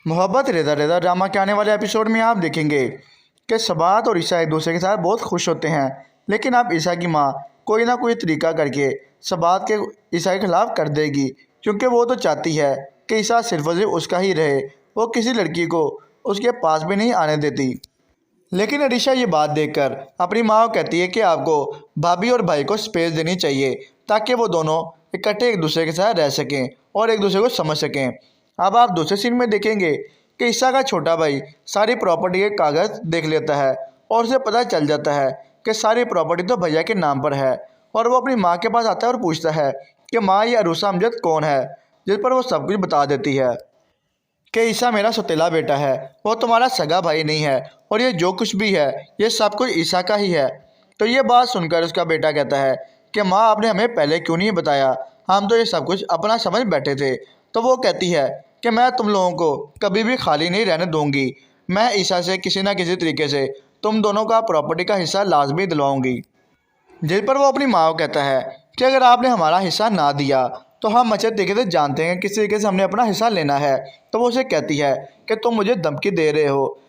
मोहब्बत Reza Reza drama के आने वाले एपिसोड में आप देखेंगे कि सबात और ईशा एक दूसरे के साथ बहुत खुश होते हैं। लेकिन अब ईशा की माँ कोई ना कोई तरीका करके सबात के ईशा के खिलाफ कर देगी, क्योंकि वो तो चाहती है कि ईशा सिर्फ और सिर्फ उसका ही रहे। वो किसी लड़की को उसके पास भी नहीं आने देती। लेकिन अरीशा ये बात देखकर अपनी माँ को कहती है कि आपको भाभी और भाई को स्पेस देनी चाहिए, ताकि वो दोनों इकट्ठे एक दूसरे के साथ रह सकें और एक दूसरे को समझ सकें। अब आप दूसरे सीन में देखेंगे कि ईशा का छोटा भाई सारी प्रॉपर्टी के कागज़ देख लेता है और उसे पता चल जाता है कि सारी प्रॉपर्टी तो भैया के नाम पर है। और वो अपनी माँ के पास आता है और पूछता है कि माँ, ये अरूसा अमजद कौन है, जिस पर वो सब कुछ बता देती है कि ईसा मेरा सौतेला बेटा है, वो तुम्हारा सगा भाई नहीं है, और ये जो कुछ भी है ये सब कुछ ईसा का ही है। तो ये बात सुनकर उसका बेटा कहता है कि माँ, आपने हमें पहले क्यों नहीं बताया, हम तो ये सब कुछ अपना समझ बैठे थे। तो वो कहती है कि मैं तुम लोगों को कभी भी खाली नहीं रहने दूंगी। मैं ईसा से किसी न किसी तरीके से तुम दोनों का प्रॉपर्टी का हिस्सा लाजमी दिलवाऊंगी। जिस पर वो अपनी माँ को कहता है कि अगर आपने हमारा हिस्सा ना दिया तो हम अच्छे तरीके से जानते हैं किस तरीके से हमने अपना हिस्सा लेना है। तो वो उसे कहती है कि तुम मुझे धमकी दे रहे हो,